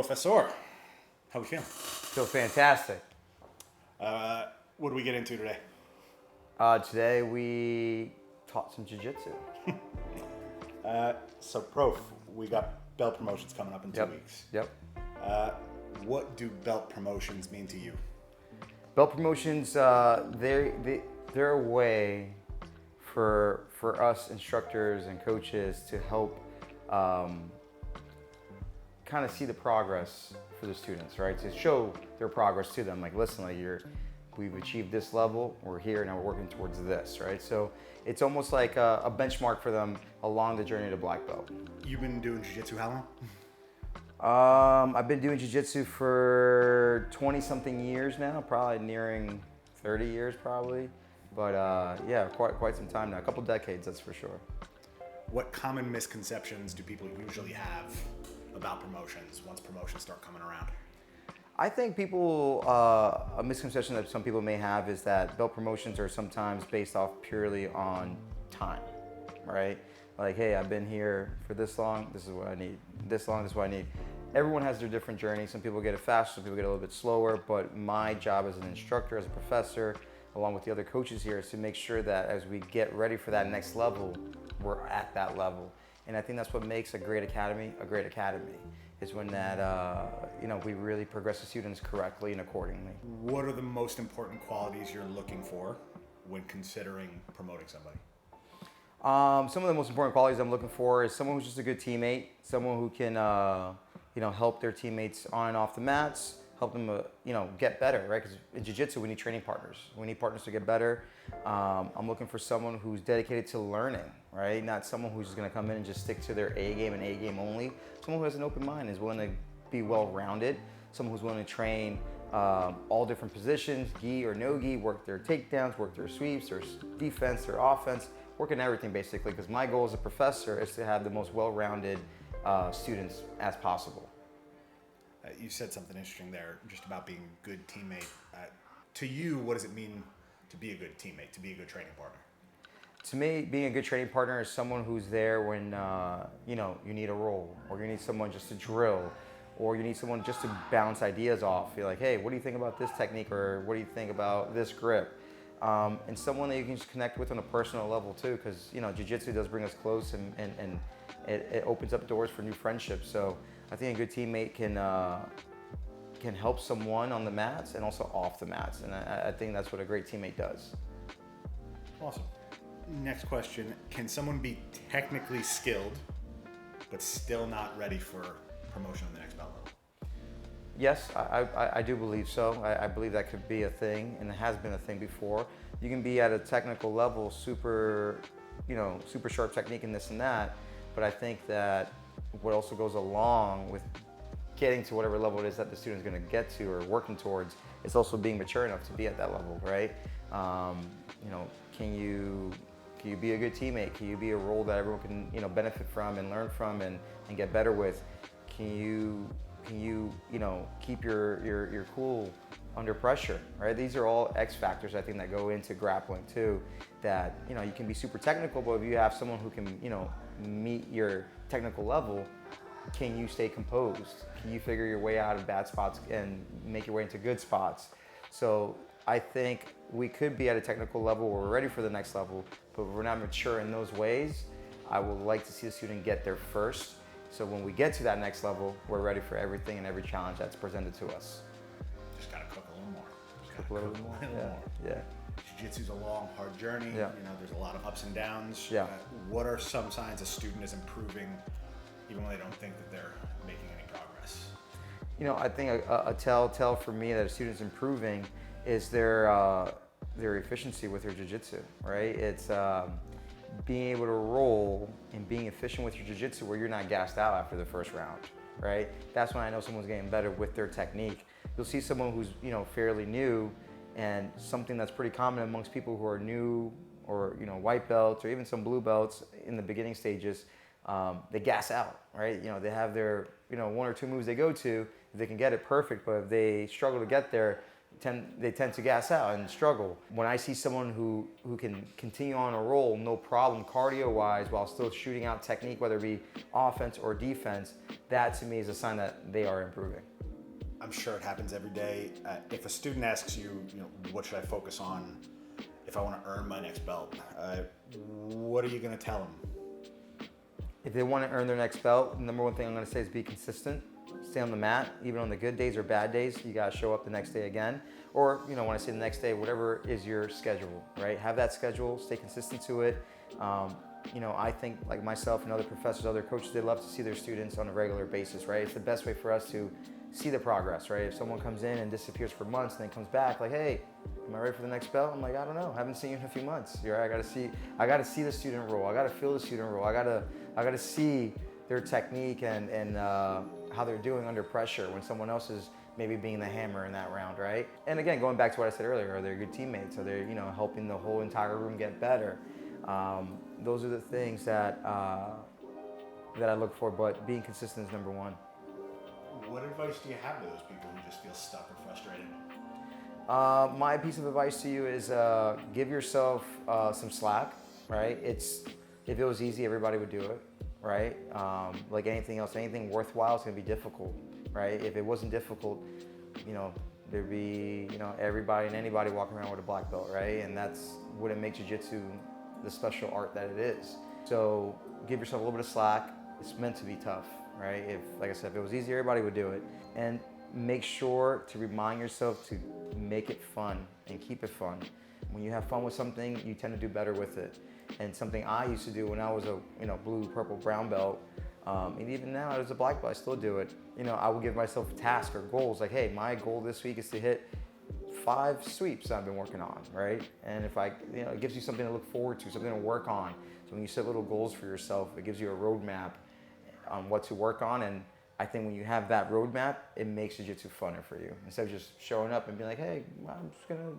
Professor, how we feeling? Feel fantastic. What do we get into today? Today we taught some jiu-jitsu. So, Prof, we got belt promotions coming up in 2 weeks. Yep. What do belt promotions mean to you? Belt promotions, they're a way for us instructors and coaches to help kind of see the progress for the students, right? To show their progress to them. Like, listen, like we've achieved this level, we're here, now we're working towards this, right? So it's almost like a benchmark for them along the journey to black belt. You've been doing jiu-jitsu how long? I've been doing jiu-jitsu for 20-something years now, probably nearing 30 years probably. But yeah, quite some time now, a couple decades, that's for sure. What common misconceptions do people usually have about promotions once promotions start coming around? I think a misconception that some people may have is that belt promotions are sometimes based off purely on time, right? Like, hey, I've been here for this long, this is what I need. This long, this is what I need. Everyone has their different journey. Some people get it faster, some people get a little bit slower, but my job as an instructor, as a professor, along with the other coaches here, is to make sure that as we get ready for that next level, we're at that level. And I think that's what makes a great academy, is when that, we really progress the students correctly and accordingly. What are the most important qualities you're looking for when considering promoting somebody? Some of the most important qualities I'm looking for is someone who's just a good teammate, someone who can, help their teammates on and off the mats, help them, get better, right? Because in jiu-jitsu, we need training partners. We need partners to get better. I'm looking for someone who's dedicated to learning, right? Not someone who's just gonna come in and just stick to their A game and A game only. Someone who has an open mind, is willing to be well-rounded. Someone who's willing to train all different positions, gi or no gi, work their takedowns, work their sweeps, their defense, their offense, working everything basically, because my goal as a professor is to have the most well-rounded students as possible. You said something interesting there, just about being a good teammate. To you, what does it mean to be a good teammate, to be a good training partner? To me, being a good training partner is someone who's there when you need a roll, or you need someone just to drill, or you need someone just to bounce ideas off. You're like, hey, what do you think about this technique, or what do you think about this grip? And someone that you can just connect with on a personal level too, because jiu-jitsu does bring us close, and it opens up doors for new friendships. So I think a good teammate can help someone on the mats and also off the mats, and I think that's what a great teammate does. Awesome. Next question, can someone be technically skilled but still not ready for promotion on the next belt level? Yes, I do believe so. I believe that could be a thing, and it has been a thing before. You can be at a technical level, super sharp technique and this and that, but I think that what also goes along with getting to whatever level it is that the student's going to get to or working towards is also being mature enough to be at that level, right? Can you be a good teammate? Can you be a role that everyone can benefit from and learn from and get better with? Can you keep your cool under pressure, right? These are all X factors I think that go into grappling too, that you can be super technical, but if you have someone who can meet your technical level, can you stay composed? Can you figure your way out of bad spots and make your way into good spots? So I think we could be at a technical level where we're ready for the next level, but if we're not mature in those ways, I would like to see the student get there first. So when we get to that next level, we're ready for everything and every challenge that's presented to us. Just gotta cook a little more. Cook a little bit more. Yeah. Jiu-jitsu's a long, hard journey. Yeah. There's a lot of ups and downs. Yeah. What are some signs a student is improving, even when they don't think that they're making any progress? I think a telltale for me that a student's improving is their efficiency with their jiu-jitsu, right? It's being able to roll and being efficient with your jiu-jitsu where you're not gassed out after the first round, right? That's when I know someone's getting better with their technique. You'll see someone who's fairly new, and something that's pretty common amongst people who are new or white belts or even some blue belts in the beginning stages, they gas out, right? They have their 1 or 2 moves they go to, if they can get it, perfect, but if they struggle to get there, they tend to gas out and struggle. When I see someone who can continue on a roll, no problem, cardio-wise, while still shooting out technique, whether it be offense or defense, that to me is a sign that they are improving. I'm sure it happens every day. If a student asks you, what should I focus on if I want to earn my next belt, what are you going to tell them? If they want to earn their next belt, the number one thing I'm going to say is be consistent. Stay on the mat, even on the good days or bad days. You got to show up the next day again. Or, when I say the next day, whatever is your schedule, right? Have that schedule, stay consistent to it. I think like myself and other professors, other coaches, they love to see their students on a regular basis, right? It's the best way for us to see the progress, right? If someone comes in and disappears for months and then comes back like, hey, am I ready for the next belt? I'm like, I don't know. I haven't seen you in a few months. I got to see the student roll. I got to feel the student roll. I got to see their technique and how they're doing under pressure when someone else is maybe being the hammer in that round, right? And again, going back to what I said earlier, are they good teammates? Are they, helping the whole entire room get better? Those are the things that I look for, but being consistent is number one. What advice do you have to those people who just feel stuck or frustrated? My piece of advice to you is give yourself some slack, right? If it was easy, everybody would do it, right? Like anything else, anything worthwhile is going to be difficult, right? If it wasn't difficult, there'd be, everybody and anybody walking around with a black belt, right? And that's what it makes jiu-jitsu the special art that it is. So give yourself a little bit of slack. It's meant to be tough, right? Like I said, if it was easy, everybody would do it. And make sure to remind yourself to make it fun and keep it fun. When you have fun with something, you tend to do better with it. And something I used to do when I was a blue, purple, brown belt, and even now as a black belt, I still do it. I would give myself tasks or goals like, hey, my goal this week is to hit 5 sweeps I've been working on, right? And if it gives you something to look forward to, something to work on. So when you set little goals for yourself, it gives you a roadmap on what to work on. And I think when you have that roadmap, it makes jiu-jitsu funner for you. Instead of just showing up and being like, hey, I'm just gonna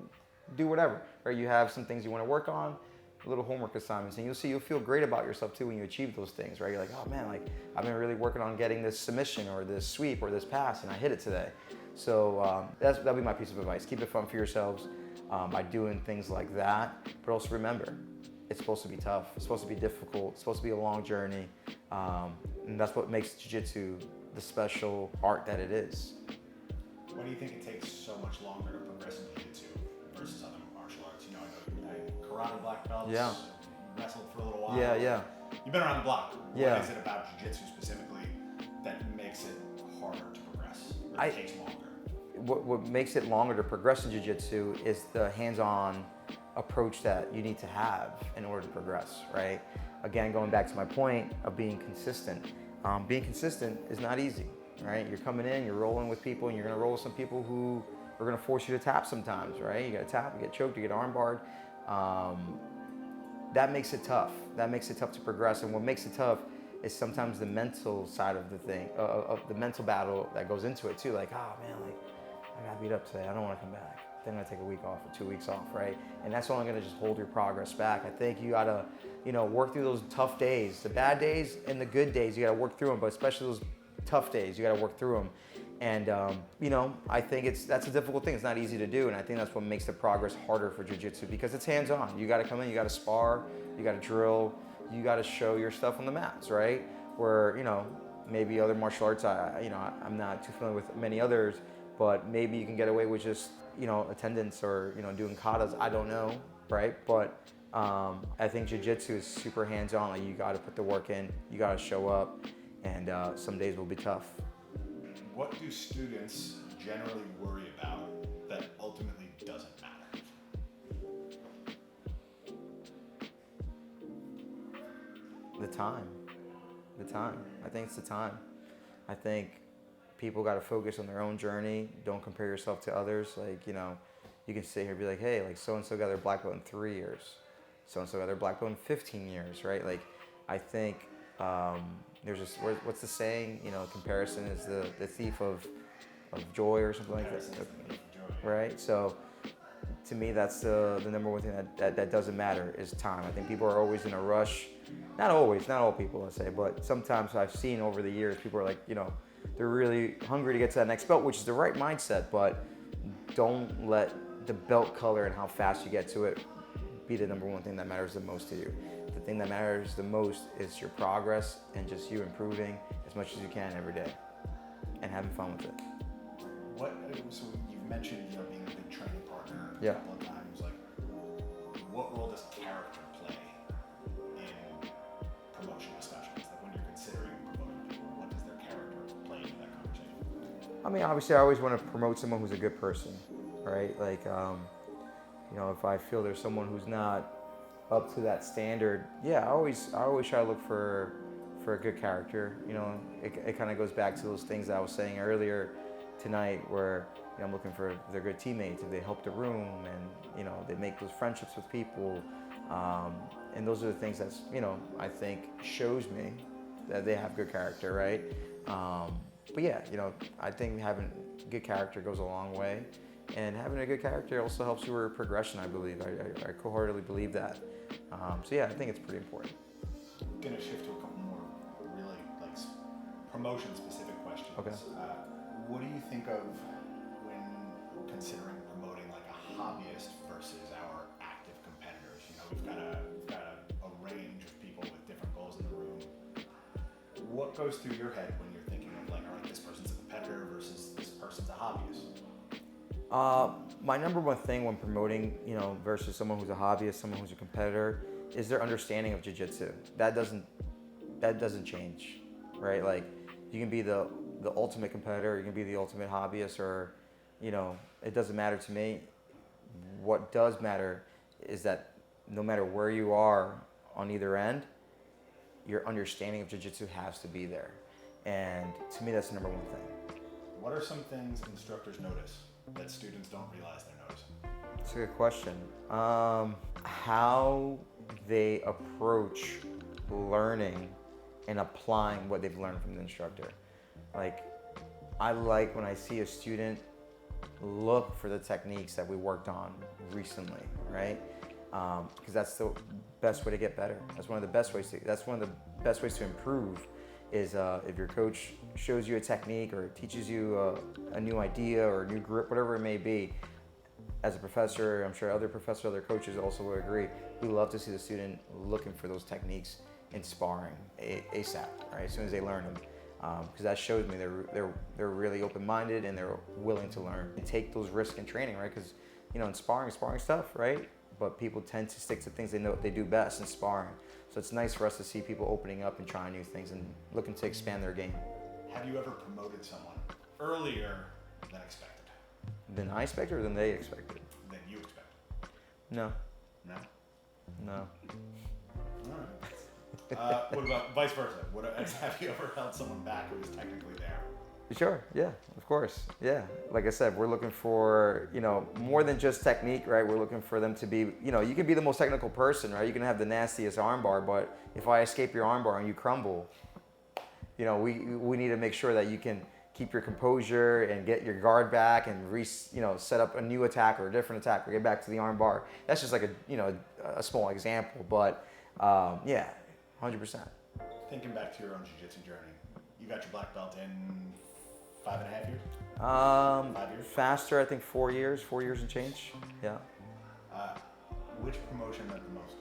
do whatever. Or you have some things you wanna work on, little homework assignments, and you'll feel great about yourself too when you achieve those things, right? You're like, oh man, I've been really working on getting this submission or this sweep or this pass, and I hit it today. So that'll be my piece of advice. Keep it fun for yourselves by doing things like that, but also remember, it's supposed to be tough. It's supposed to be difficult. It's supposed to be a long journey, and that's what makes jiu-jitsu the special art that it is. Why do you think it takes so much longer to progress in jiu-jitsu versus other martial arts? I know karate black belts, yeah. Wrestled for a little while. Yeah. You've been around the block. Yeah. What is it about jiu-jitsu specifically that makes it harder to progress? Or it takes longer? What makes it longer to progress in jiu-jitsu is the hands-on approach that you need to have in order to progress, right? Again, going back to my point of being consistent. Being consistent is not easy, right? You're coming in, you're rolling with people, and you're gonna roll with some people who are gonna force you to tap sometimes, right? You gotta tap, you get choked, you get armbarred. That makes it tough. That makes it tough to progress. And what makes it tough is sometimes the mental side of the thing, of the mental battle that goes into it too. Like, oh man, I got beat up today. I don't want to come back. Then I'm gonna take a week off or 2 weeks off, right? And that's only gonna just hold your progress back. I think you gotta, work through those tough days, the bad days and the good days. You gotta work through them, but especially those tough days, you gotta work through them. And I think that's a difficult thing. It's not easy to do, and I think that's what makes the progress harder for jiu-jitsu because it's hands-on. You gotta come in, you gotta spar, you gotta drill, you gotta show your stuff on the mats, right? Where maybe other martial arts, I'm not too familiar with many others, but maybe you can get away with just attendance or doing katas. I don't know, right? But I think jiu-jitsu is super hands-on. Like you got to put the work in, you got to show up, and some days will be tough. What do students generally worry about that ultimately doesn't matter? The time. I think it's the time. I think people got to focus on their own journey. Don't compare yourself to others. You can sit here and be like, hey, so-and-so got their black belt in 3 years. So-and-so got their black belt in 15 years, right? I think there's just, what's the saying? Comparison is the thief of joy or something like that, right? So to me, that's the number one thing that doesn't matter is time. I think people are always in a rush. Not always, not all people, let's say, but sometimes I've seen over the years, people are like, they're really hungry to get to that next belt, which is the right mindset, but don't let the belt color and how fast you get to it be the number one thing that matters the most to you. The thing that matters the most is your progress and just you improving as much as you can every day and having fun with it. So you've mentioned, being a good training partner a Yeah. couple of times. Like, what role does character play in promotion discussions? Like, when you're considering promoting people, what does their character play in that conversation? I mean, obviously, I always want to promote someone who's a good person, right? Like, if I feel there's someone who's not up to that standard, yeah, I always try to look for a good character. It kind of goes back to those things that I was saying earlier tonight, where I'm looking for if they're good teammates, if they help the room, and they make those friendships with people, and those are the things that's I think shows me that they have good character, right? But yeah, I think having good character goes a long way, and having a good character also helps your progression. I believe I wholeheartedly believe that. So yeah, I think it's pretty important. I'm gonna shift to a couple more really like promotion specific questions. Okay. What do you think of when considering promoting like a hobbyist versus our active competitors? We've got a range of people with different goals in the room. What goes through your head when you're thinking of like, all right, this person's a competitor versus this person's a hobbyist? My number one thing when promoting, versus someone who's a hobbyist, someone who's a competitor, is their understanding of jiu-jitsu. That doesn't change, right? Like, you can be the ultimate competitor, you can be the ultimate hobbyist, or, it doesn't matter to me. What does matter is that no matter where you are on either end, your understanding of jiu-jitsu has to be there. And to me, that's the number one thing. What are some things instructors notice that students don't realize they're noticing? That's a good question. How they approach learning and applying what they've learned from the instructor. Like, I like when I see a student look for the techniques that we worked on recently, right? Because that's the best way to get better. That's one of the best ways to improve is if your coach shows you a technique or teaches you a new idea or a new grip, whatever it may be. As a professor, I'm sure other coaches also will agree, we love to see the student looking for those techniques in sparring ASAP, right? As soon as they learn them. Because that shows me they're really open-minded and they're willing to learn and take those risks in training, right? Because in sparring stuff, right? But people tend to stick to things they know what they do best in sparring. So it's nice for us to see people opening up and trying new things and looking to expand their game. Have you ever promoted someone earlier than expected? Than I expected or than they expected? Than you expected? No. No? No. All right. What about vice versa? Have you ever held someone back who was technically there? Sure, yeah, of course, yeah. Like I said, we're looking for, more than just technique, right? We're looking for them to be, you can be the most technical person, right? You can have the nastiest armbar, but if I escape your armbar and you crumble, we need to make sure that you can keep your composure and get your guard back and set up a new attack or a different attack or get back to the armbar. That's just like a small example, but yeah, 100%. Thinking back to your own jiu-jitsu journey, you got your black belt in 5.5 years? 5 years? Faster, I think 4 years and change. Yeah. Which promotion meant the most?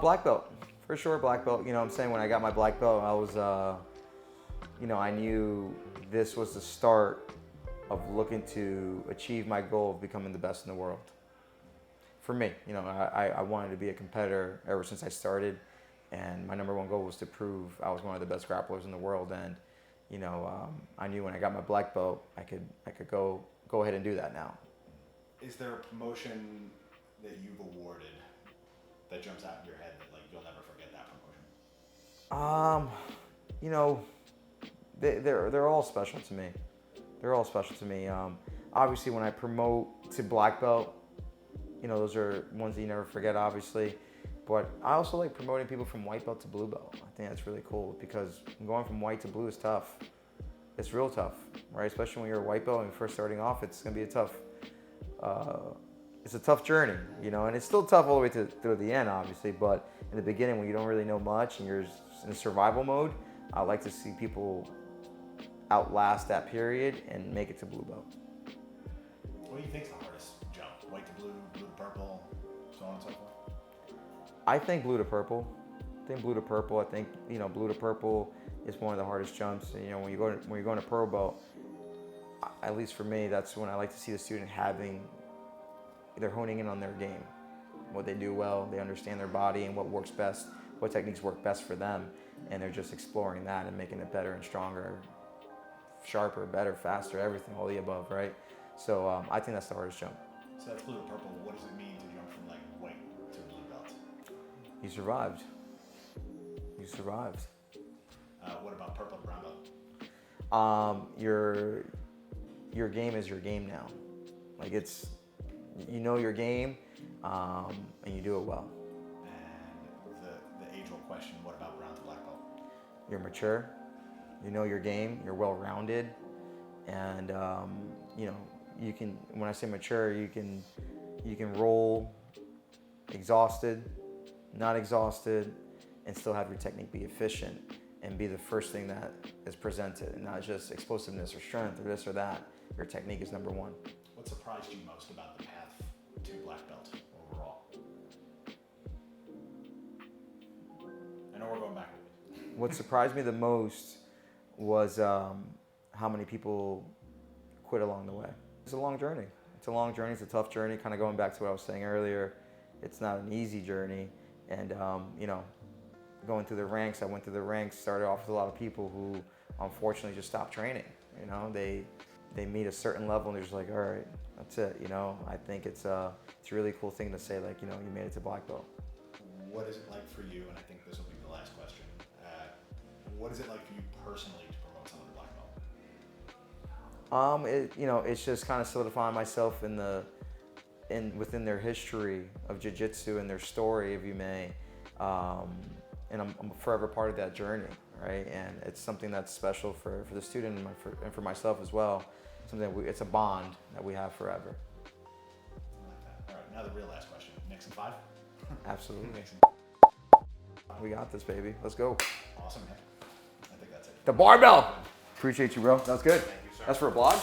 Black belt, for sure. Black belt. I'm saying when I got my black belt, I was, I knew this was the start of looking to achieve my goal of becoming the best in the world. For me, I wanted to be a competitor ever since I started, and my number one goal was to prove I was one of the best grapplers in the world. And I knew when I got my black belt, I could go ahead and do that now. Is there a promotion that you've awarded that jumps out in your head that like you'll never forget that promotion? They're all special to me. They're all special to me. Obviously, when I promote to black belt, those are ones that you never forget, obviously. But I also like promoting people from white belt to blue belt. I think that's really cool because going from white to blue is tough. It's real tough, right? Especially when you're a white belt and you're first starting off, it's gonna be it's a tough journey, and it's still tough all the way through the end, obviously. But in the beginning, when you don't really know much and you're in survival mode, I like to see people outlast that period and make it to blue belt. What do you think's the hardest jump? White to blue, blue to purple, so on and so forth? I think blue to purple. I think blue to purple is one of the hardest jumps. And, when you're going to purple belt, at least for me, that's when I like to see the student they're honing in on their game, what they do well, they understand their body and what works best, what techniques work best for them, and they're just exploring that and making it better and stronger, sharper, better, faster, everything, all the above, right? So I think that's the hardest jump. So that's blue to purple. What does it mean to jump from like white to a blue belt? You survived. You survived. What about purple to brown belt? Your game is your game now. Like your game, and you do it well. And the age-old question, what about brown to black belt? You're mature. You know your game. You're well-rounded, and you can. When I say mature, you can roll exhausted, not exhausted, and still have your technique be efficient and be the first thing that is presented, and not just explosiveness or strength or this or that. Your technique is number one. What surprised you most about the path to black belt overall? I know we're going backward. What surprised me the most was how many people quit along the way. It's a long journey. It's a tough journey, kind of going back to what I was saying earlier. It's not an easy journey, and going through the ranks, I went through the ranks, started off with a lot of people who unfortunately just stopped training. They meet a certain level and they're just like, all right, that's it. I think it's a really cool thing to say, like, you made it to black belt. What is it like for you, and I think this will be the last question, what is it like for you personally to promote someone to black belt? It's just kind of solidifying myself within their history of jiu-jitsu and their story, if you may. And I'm forever part of that journey, right? And it's something that's special for the student and for myself as well. It's a bond that we have forever. I like that. All right, now the real last question. Mix and 5? Absolutely. Mix and We got this, baby. Let's go. Awesome, man. I think that's it. The barbell. Appreciate you, bro. That was good. Thank you, sir. That's for a blog?